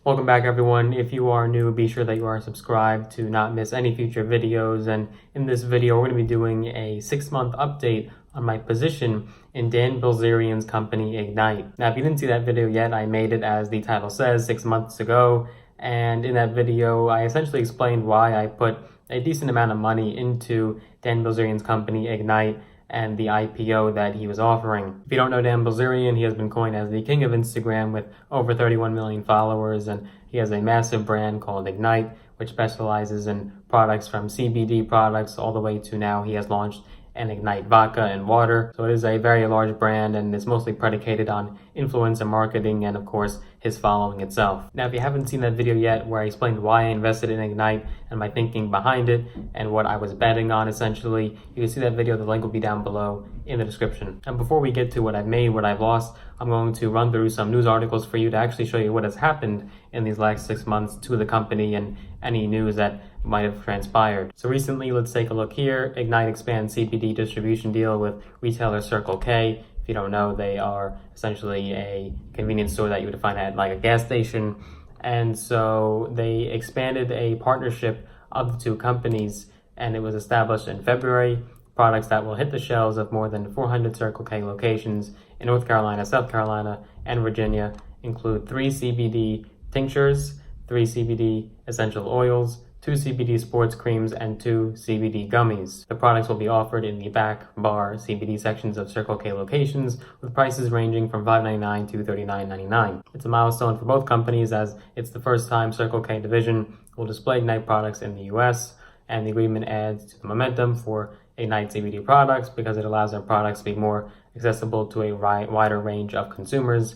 Welcome back, everyone. If you are new, be sure that you are subscribed to not miss any future videos. And in this video, we're going to be doing a 6-month update on my position in Dan Bilzerian's company, Ignite. Now, if you didn't see that video yet, I made it, as the title says, 6 months ago. And in that video, I essentially explained why I put a decent amount of money into Dan Bilzerian's company, Ignite, and the IPO that he was offering. If you don't know Dan Bilzerian, he has been coined as the king of Instagram with over 31 million followers, and he has a massive brand called Ignite, which specializes in products from CBD products all the way to now he has launched an Ignite vodka and water. So it is a very large brand, and it's mostly predicated on influencer marketing and, of course, his following itself. Now, if you haven't seen that video yet where I explained why I invested in Ignite and my thinking behind it and what I was betting on, essentially, you can see that video. The link will be down below in the description. And before we get to what I've made, what I've lost, I'm going to run through some news articles for you to actually show you what has happened in these last 6 months to the company and any news that might have transpired. So recently, let's take a look here. Ignite expands CBD distribution deal with retailer Circle K. If you don't know, they are essentially a convenience store that you would find at like a gas station. And so they expanded a partnership of the two companies, and it was established in February. Products that will hit the shelves of more than 400 Circle K locations in North Carolina, South Carolina, and Virginia include 3 CBD tinctures, 3 CBD essential oils, 2 CBD sports creams, and 2 CBD gummies. The products will be offered in the back bar CBD sections of Circle K locations, with prices ranging from $5.99 to $39.99. It's a milestone for both companies, as it's the first time Circle K division will display Ignite products in the US, and the agreement adds to the momentum for Ignite CBD products because it allows their products to be more accessible to a wider range of consumers.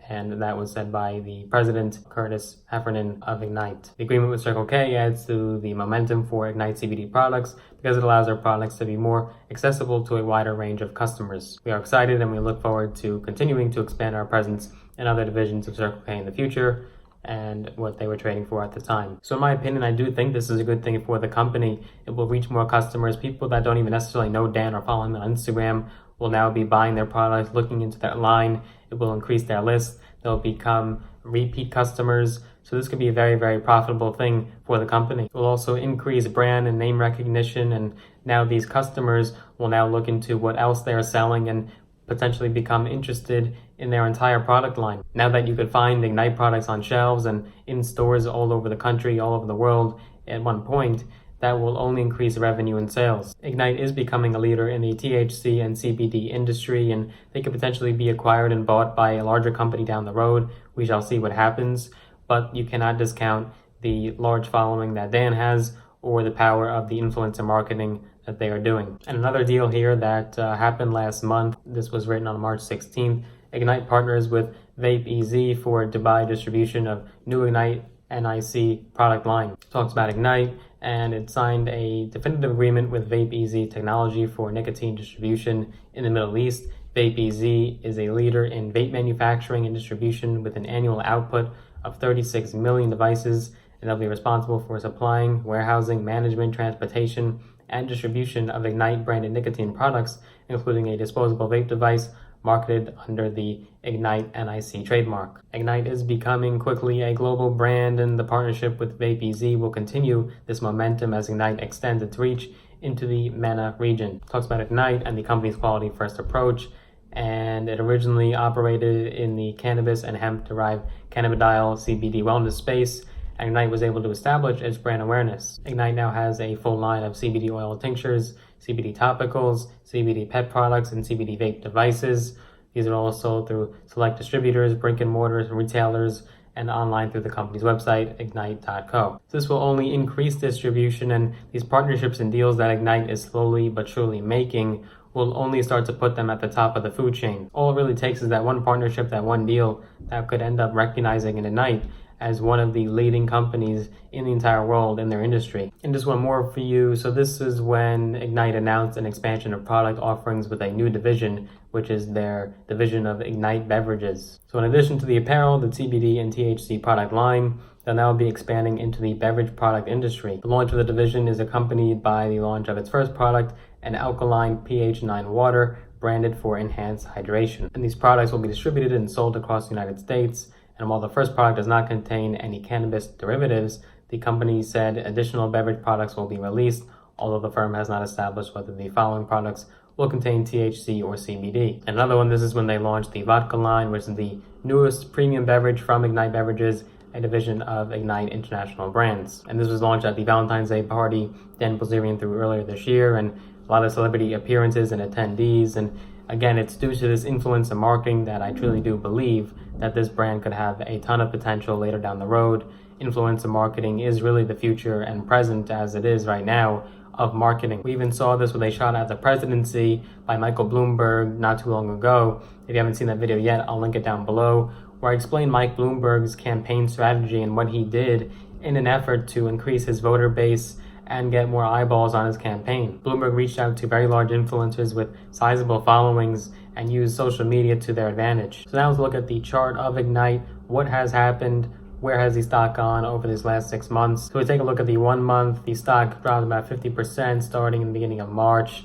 And that was said by the president, Curtis Heffernan of Ignite. The agreement with Circle K adds to the momentum for Ignite CBD products because it allows our products to be more accessible to a wider range of customers. We are excited, and we look forward to continuing to expand our presence in other divisions of Circle K in the future and what they were trading for at the time. So in my opinion, I do think this is a good thing for the company. It will reach more customers. People that don't even necessarily know Dan or follow him on Instagram will now be buying their products, looking into that line. It will increase their list. They'll become repeat customers. So this could be a very, very profitable thing for the company. It will also increase brand and name recognition. And now these customers will now look into what else they are selling and potentially become interested in their entire product line. Now that you could find Ignite products on shelves and in stores all over the country, all over the world at one point, that will only increase revenue and sales. Ignite is becoming a leader in the THC and CBD industry, and they could potentially be acquired and bought by a larger company down the road. We shall see what happens, but you cannot discount the large following that Dan has or the power of the influencer marketing that they are doing. And another deal here that happened last month, this was written on March 16th, Ignite partners with Vape EZ for Dubai distribution of new Ignite NIC product line. It talks about Ignite, and it signed a definitive agreement with Vape EZ Technology for nicotine distribution in the Middle East. Vape EZ is a leader in vape manufacturing and distribution with an annual output of 36 million devices, and they'll be responsible for supplying, warehousing, management, transportation, and distribution of Ignite branded nicotine products, including a disposable vape device marketed under the Ignite NIC trademark. Ignite is becoming quickly a global brand, and the partnership with Vape EZ will continue this momentum as Ignite extends its reach into the MENA region. It talks about Ignite and the company's quality first approach, and it originally operated in the cannabis and hemp-derived cannabidiol CBD wellness space. Ignite was able to establish its brand awareness. Ignite now has a full line of CBD oil tinctures, CBD topicals, CBD pet products, and CBD vape devices. These are all sold through select distributors, brick and mortar retailers, and online through the company's website, ignite.co. This will only increase distribution, and these partnerships and deals that Ignite is slowly but surely making will only start to put them at the top of the food chain. All it really takes is that one partnership, that one deal that could end up recognizing Ignite as one of the leading companies in the entire world in their industry. And just one more for you. So this is when Ignite announced an expansion of product offerings with a new division, which is their division of Ignite Beverages. So in addition to the apparel, the CBD and THC product line, they'll now be expanding into the beverage product industry. The launch of the division is accompanied by the launch of its first product, an alkaline pH 9 water branded for enhanced hydration. And these products will be distributed and sold across the United States And while the first product does not contain any cannabis derivatives, the company said additional beverage products will be released, although the firm has not established whether the following products will contain THC or CBD. And another one, this is when they launched the vodka line, which is the newest premium beverage from Ignite Beverages, a division of Ignite International Brands. And this was launched at the Valentine's Day party Dan Bilzerian threw earlier this year, and a lot of celebrity appearances and attendees. And again, it's due to this influence in marketing that I truly do believe that this brand could have a ton of potential later down the road. Influencer marketing is really the future and present as it is right now of marketing. We even saw this with a shot at the presidency by Michael Bloomberg not too long ago. If you haven't seen that video yet, I'll link it down below, where I explained Mike Bloomberg's campaign strategy and what he did in an effort to increase his voter base and get more eyeballs on his campaign. Bloomberg reached out to very large influencers with sizable followings and used social media to their advantage. So now let's look at the chart of Ignite. What has happened? Where has the stock gone over this last 6 months? So we take a look at the 1 month. The stock dropped about 50% starting in the beginning of March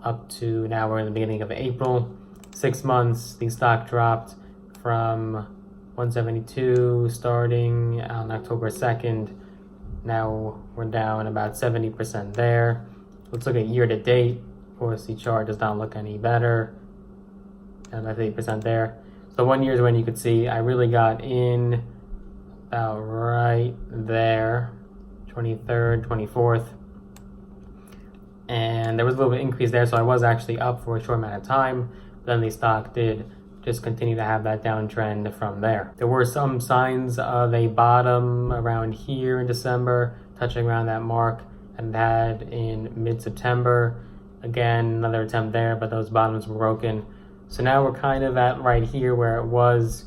up to now we're in the beginning of April. 6 months, the stock dropped from 172 starting on October 2nd. Now we're down about 70% there. Let's look at year to date. Of course, the chart does not look any better. And about 8% there. So 1 year is when you could see I really got in about right there, 23rd, 24th. And there was a little bit of increase there, so I was actually up for a short amount of time. Then the stock did just continue to have that downtrend from there. There were some signs of a bottom around here in December, touching around that mark, and that in mid-September. Again, another attempt there, but those bottoms were broken. So now we're kind of at right here where it was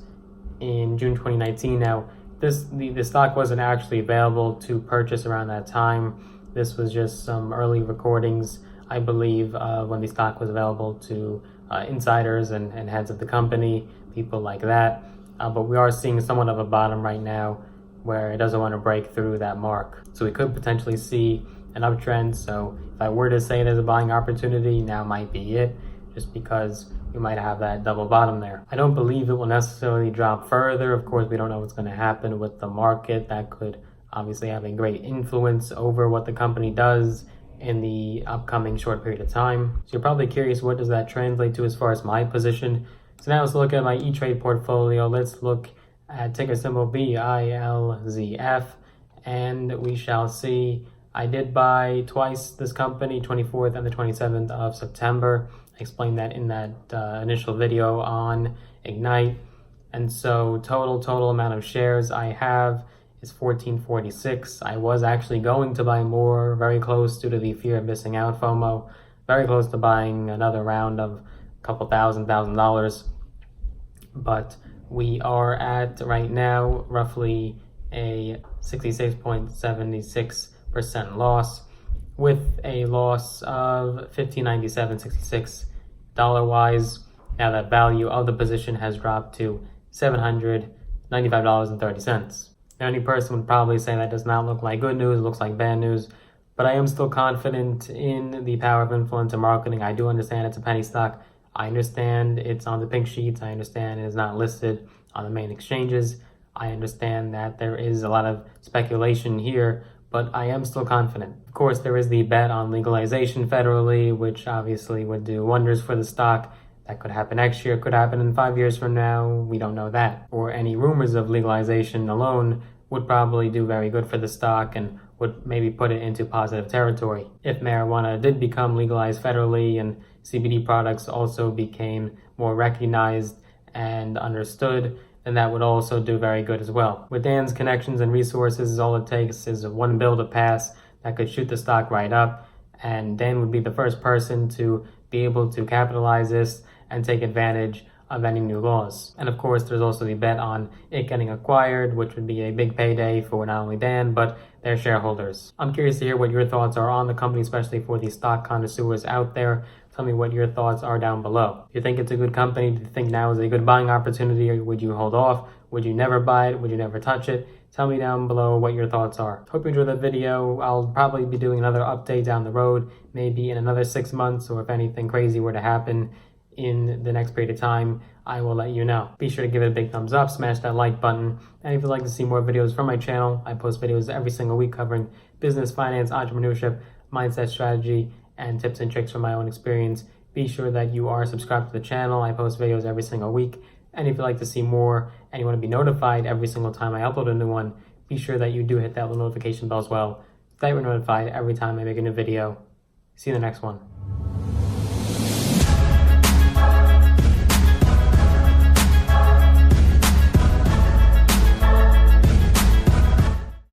in June 2019. Now, the stock wasn't actually available to purchase around that time. This was just some early recordings, I believe, when the stock was available to insiders and heads of the company, people like that. But we are seeing somewhat of a bottom right now where it doesn't want to break through that mark. So we could potentially see an uptrend. So if I were to say there's a buying opportunity, now might be it, just because we might have that double bottom there. I don't believe it will necessarily drop further. Of course, we don't know what's going to happen with the market. That could obviously have a great influence over what the company does in the upcoming short period of time. So you're probably curious, what does that translate to as far as my position? So now let's look at my E-Trade portfolio. Let's look at ticker symbol BILZF, and we shall see I did buy twice this company, 24th and the 27th of September. I explained that in that initial video on Ignite. And so total amount of shares I have is 1446. I was actually going to buy more, very close due to the fear of missing out FOMO, very close to buying another round of a couple $1,000. But we are at right now roughly a 66.76% loss, with a loss of $15.9766 wise. Now that value of the position has dropped to $795.30. Now any person would probably say that does not look like good news, it looks like bad news, but I am still confident in the power of influencer marketing. I do understand it's a penny stock. I understand it's on the pink sheets. I understand it is not listed on the main exchanges. I understand that there is a lot of speculation here, but I am still confident. Of course, there is the bet on legalization federally, which obviously would do wonders for the stock. That could happen next year, could happen in 5 years from now. We don't know that. Or any rumors of legalization alone would probably do very good for the stock and would maybe put it into positive territory. If marijuana did become legalized federally and CBD products also became more recognized and understood, then that would also do very good as well. With Dan's connections and resources, all it takes is one bill to pass that could shoot the stock right up, and Dan would be the first person to be able to capitalize this and take advantage of any new laws. And of course, there's also the bet on it getting acquired, which would be a big payday for not only Dan, but their shareholders. I'm curious to hear what your thoughts are on the company, especially for the stock connoisseurs out there. Tell me what your thoughts are down below. Do you think it's a good company? Do you think now is a good buying opportunity, or would you hold off? Would you never buy it? Would you never touch it? Tell me down below what your thoughts are. Hope you enjoyed the video. I'll probably be doing another update down the road, maybe in another 6 months, or if anything crazy were to happen in the next period of time, I will let you know. Be sure to give it a big thumbs up, smash that like button, and if you'd like to see more videos from my channel, I post videos every single week covering business, finance, entrepreneurship, mindset, strategy, and tips and tricks from my own experience. Be sure that you are subscribed to the channel. I post videos every single week, and if you'd like to see more and you want to be notified every single time I upload a new one, be sure that you do hit that little notification bell as well, so that you're notified every time I make a new video. See you in the next one.